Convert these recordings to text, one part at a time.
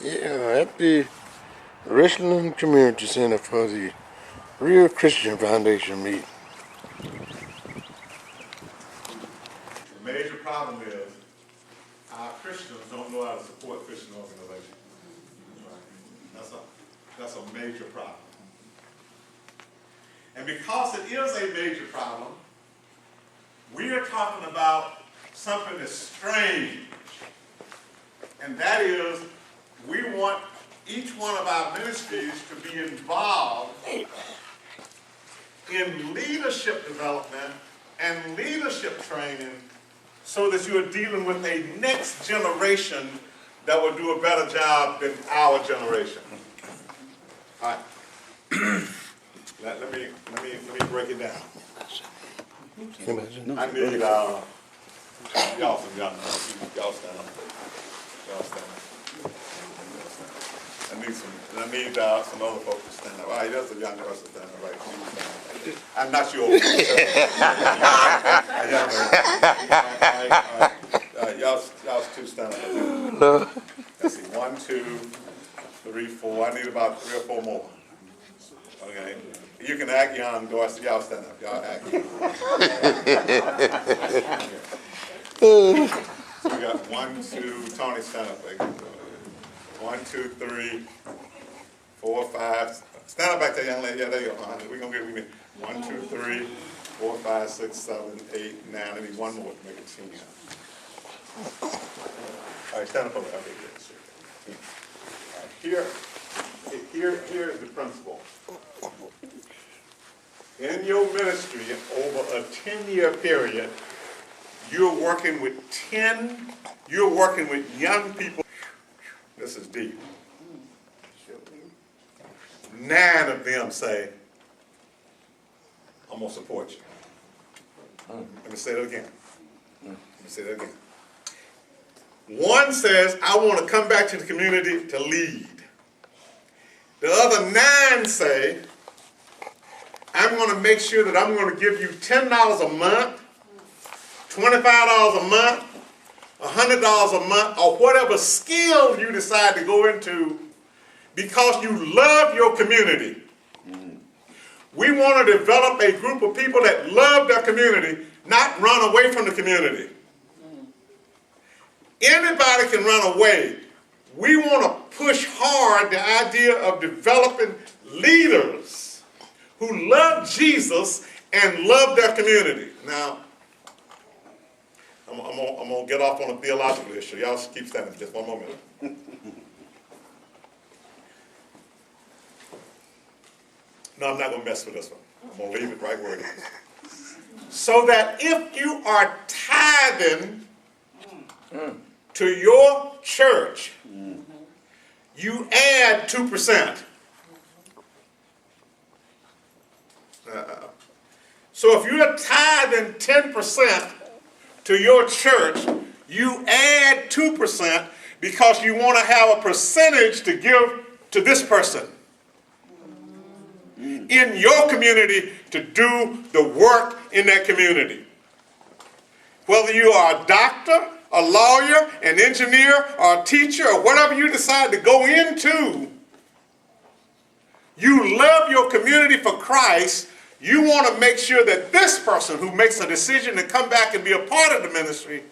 Yeah, at the Richland Community Center for the Real Christian Foundation meeting. The major problem is our Christians don't know how to support Christian organizations. That's a major problem. And because it is a major problem, we are talking about something that's strange. And that is, we want each one of our ministries to be involved in leadership development and leadership training so that you're dealing with a next generation that will do a better job than our generation. All right. Let me break it down. I need y'all some young y'all stand up. Y'all stand up. I need some other folks to stand up. All right, there's a young person standing up right. I'm not sure. Y'all two stand up. Let's see, 1, 2, 3, 4. I need about 3 or 4 more. Okay. You can act young, Doris. Y'all stand up. Y'all act young. So we got 1, 2. Tony, stand up. 1, 2, 3, 4, 5. Stand up back there, young lady. Yeah, there you go. We're gonna get 1, 2, 3, 4, 5, 6, 7, 8, 9. I need one more to make it 10. All right, stand up over there. All right, here is the principle. In your ministry, over a 10-year period, you're working with young people. This is deep. 9 of them say, I'm gonna support you. Let me say that again. 1 says, I want to come back to the community to lead. The other 9 say, I'm going to make sure that I'm going to give you $10 a month, $25 a month, $100 a month, or whatever skill you decide to go into because you love your community. We want to develop a group of people that love their community, not run away from the community. Anybody can run away. We want to push hard the idea of developing leaders who love Jesus and love their community. Now, I'm going to get off on a theological issue. Y'all keep standing for just one more minute. No, I'm not going to mess with this one. I'm going to leave it right where it is. So that if you are tithing to your church, you add 2%. So if you're tithing 10% to your church, you add 2% because you want to have a percentage to give to this person in your community to do the work in that community. Whether you are a doctor, a lawyer, an engineer, or a teacher, or whatever you decide to go into, you love your community for Christ. You want to make sure that this person who makes a decision to come back and be a part of the ministry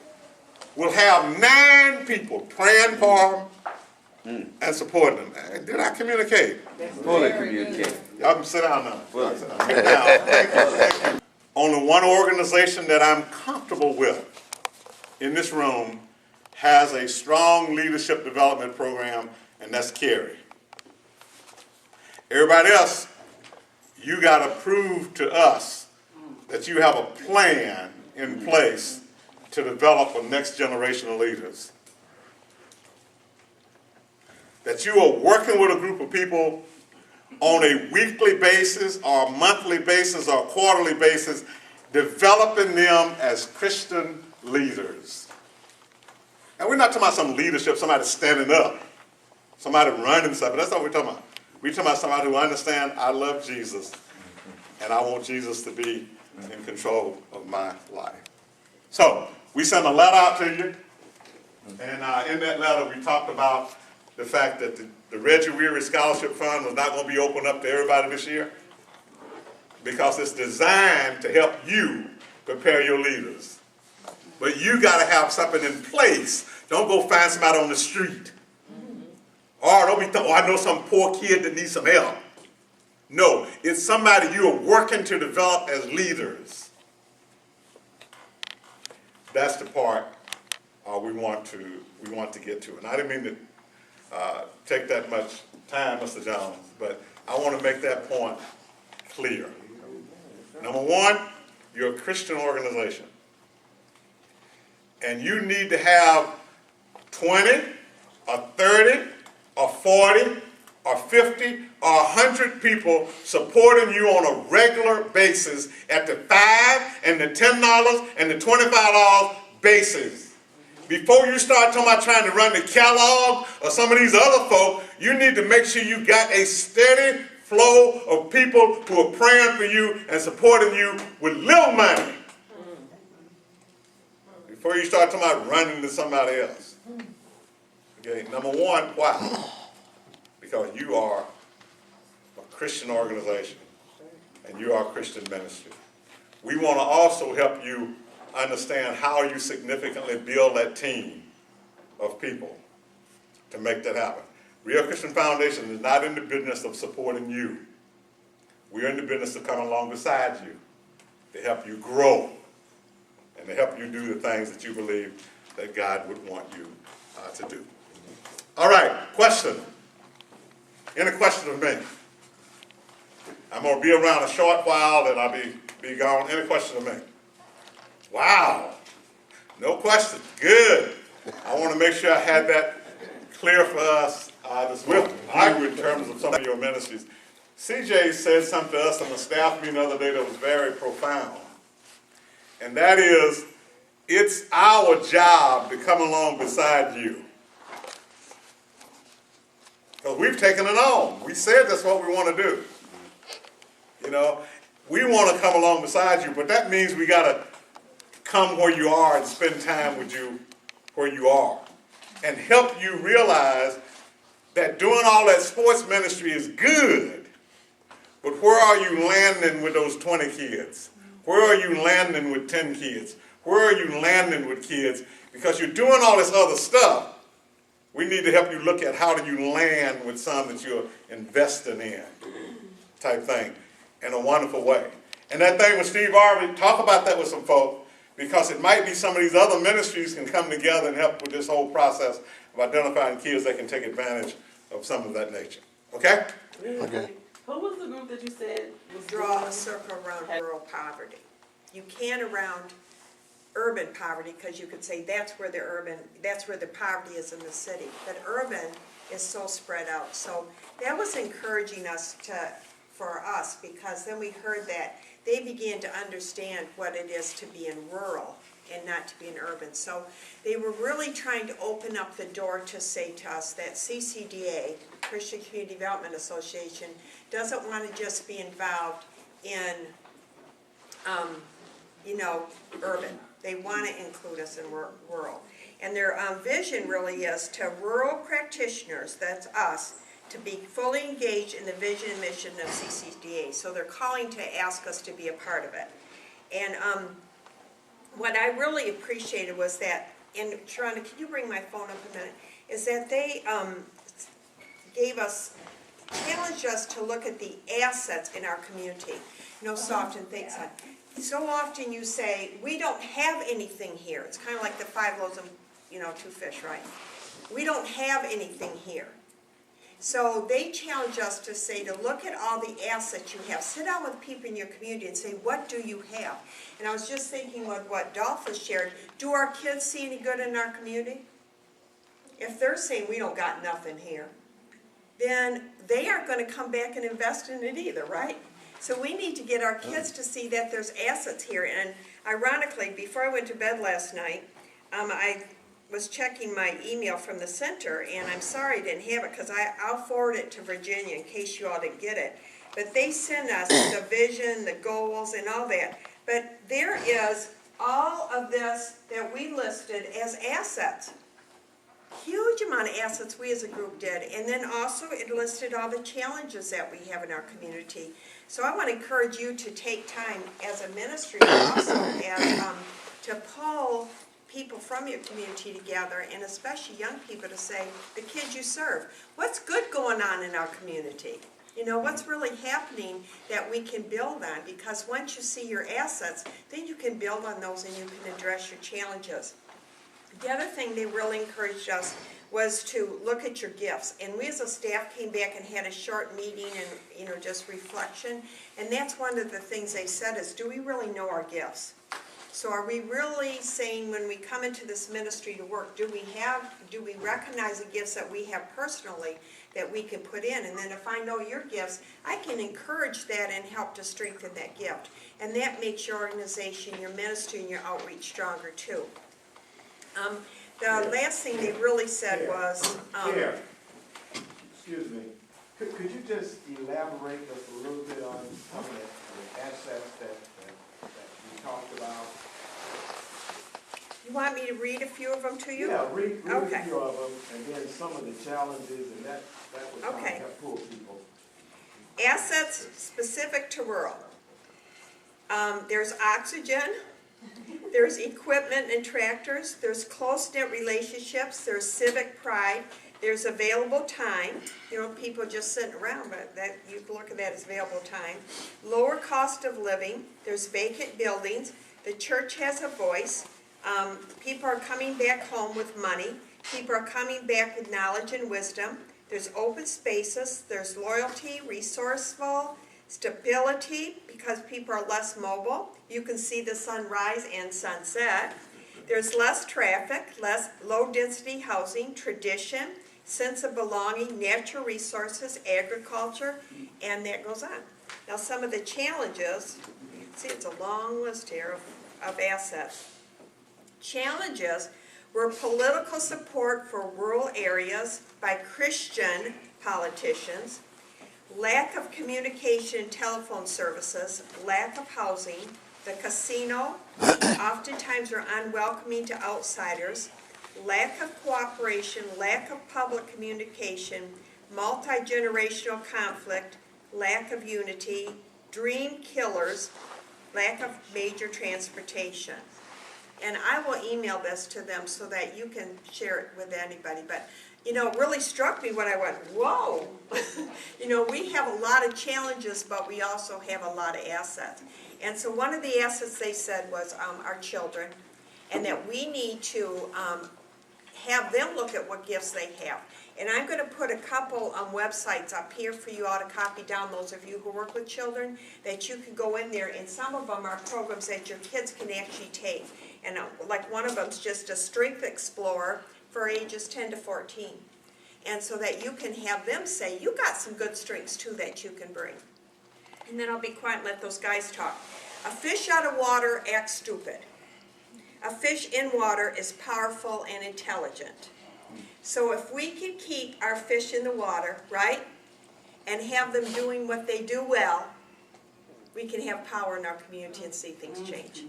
will have 9 people praying for them and supporting them. Did I communicate? Fully communicate. Y'all can sit down now. Thank you. Only one organization that I'm comfortable with in this room has a strong leadership development program, and that's Carey. Everybody else, you got to prove to us that you have a plan in place to develop a next generation of leaders. That you are working with a group of people on a weekly basis or a monthly basis or a quarterly basis, developing them as Christian leaders. And we're not talking about some leadership, somebody standing up, somebody running something. That's not what we're talking about. We're talking about somebody who understands I love Jesus and I want Jesus to be in control of my life. So we sent a letter out to you, and in that letter we talked about the fact that the Reggie Weary Scholarship Fund was not going to be opened up to everybody this year? Because it's designed to help you prepare your leaders. But you got to have something in place. Don't go find somebody on the street. Or don't be thinking, oh, I know some poor kid that needs some help. No, it's somebody you are working to develop as leaders. That's the part we want to get to. And I didn't mean to take that much time, Mr. Jones, but I want to make that point clear. Number one, you're a Christian organization. And you need to have 20 or 30 or 40 or 50 or 100 people supporting you on a regular basis at the $5 and the $10 and the $25 basis. Before you start talking about trying to run the Kellogg or some of these other folk, you need to make sure you got a steady flow of people who are praying for you and supporting you with little money. Before you start talking about running to somebody else. Okay, number one, why? Because you are a Christian organization and you are a Christian ministry. We want to also help you understand how you significantly build that team of people to make that happen. Real Christian Foundation is not in the business of supporting you. We're in the business of coming along beside you to help you grow and to help you do the things that you believe that God would want you to do. All right, question. Any question of me? I'm going to be around a short while and I'll be gone. Any question of me? Wow. No question. Good. I want to make sure I had that clear for us. I agree in terms of some of your ministries. CJ said something to us on the staff meeting the other day that was very profound. And that is, it's our job to come along beside you. Because we've taken it on. We said that's what we want to do. You know, we want to come along beside you, but that means we got to come where you are and spend time with you where you are. And help you realize that doing all that sports ministry is good. But where are you landing with those 20 kids? Where are you landing with 10 kids? Where are you landing with kids? Because you're doing all this other stuff. We need to help you look at how do you land with some that you're investing in, type thing, in a wonderful way. And that thing with Steve Harvey, talk about that with some folk, because it might be some of these other ministries can come together and help with this whole process of identifying kids that can take advantage of some of that nature. Okay? Okay. Who was the group that you said was Draw a circle around rural poverty. You can't around urban poverty, because you could say that's where the poverty is in the city. But urban is so spread out. So that was encouraging for us, because then we heard that they began to understand what it is to be in rural and not to be in urban. So they were really trying to open up the door to say to us that CCDA, Christian Community Development Association, doesn't want to just be involved in, urban. They want to include us in rural. And their vision really is to rural practitioners, that's us, to be fully engaged in the vision and mission of CCDA. So they're calling to ask us to be a part of it. And what I really appreciated was that, and Sharonda, can you bring my phone up a minute, is that they challenged us to look at the assets in our community. So often you say, we don't have anything here. It's kind of like the 5 loaves and 2 fish, right? We don't have anything here. So they challenge us to say, to look at all the assets you have. Sit down with people in your community and say, what do you have? And I was just thinking with what Dolph has shared, do our kids see any good in our community? If they're saying we don't got nothing here, then they aren't going to come back and invest in it either, right? So we need to get our kids to see that there's assets here. And ironically, before I went to bed last night, I was checking my email from the center, and I'm sorry I didn't have it, because I'll forward it to Virginia in case you all didn't get it. But they sent us the vision, the goals, and all that. But there is all of this that we listed as assets. huge amount of assets we as a group did. And then also it listed all the challenges that we have in our community. So I want to encourage you to take time as a ministry also as, to pull people from your community together, and especially young people, to say, the kids you serve, what's good going on in our community? You know, what's really happening that we can build on? Because once you see your assets, then you can build on those and you can address your challenges. The other thing they really encouraged us was to look at your gifts. And we as a staff came back and had a short meeting and, you know, just reflection. And that's one of the things they said is, do we really know our gifts? So are we really saying when we come into this ministry to work, do we recognize the gifts that we have personally that we can put in? And then if I know your gifts, I can encourage that and help to strengthen that gift. And that makes your organization, your ministry, and your outreach stronger too. The last thing they really said was... Chair, excuse me, could you just elaborate just a little bit on some of the assets that you talked about? You want me to read a few of them to you? Yeah, read Okay. a few of them, and then some of the challenges, and that would kind of Okay. help pull people. Assets specific to rural. There's oxygen, there's equipment and tractors, there's close-knit relationships, there's civic pride, there's available time, you know, people just sitting around, but that you can look at that as available time. Lower cost of living, there's vacant buildings, the church has a voice, people are coming back home with money, people are coming back with knowledge and wisdom, there's open spaces, there's loyalty, resourceful, stability, because people are less mobile. You can see the sunrise and sunset. There's less traffic, less low-density housing, tradition, sense of belonging, natural resources, agriculture, and that goes on. Now, some of the challenges, see, it's a long list here of assets. Challenges were political support for rural areas by Christian politicians, lack of communication and telephone services, lack of housing, the casino, oftentimes are unwelcoming to outsiders, lack of cooperation, lack of public communication, multi-generational conflict, lack of unity, dream killers, lack of major transportation. And I will email this to them so that you can share it with anybody. But, you know, it really struck me when I went, whoa. You know, we have a lot of challenges, but we also have a lot of assets. And so one of the assets they said was our children, and that we need to have them look at what gifts they have. And I'm going to put a couple websites up here for you all to copy down, those of you who work with children, that you can go in there, and some of them are programs that your kids can actually take. And like one of them is just a Strength Explorer for ages 10 to 14. And so that you can have them say, you got some good strengths too that you can bring. And then I'll be quiet and let those guys talk. A fish out of water acts stupid. A fish in water is powerful and intelligent. So if we can keep our fish in the water, right, and have them doing what they do well, we can have power in our community and see things change.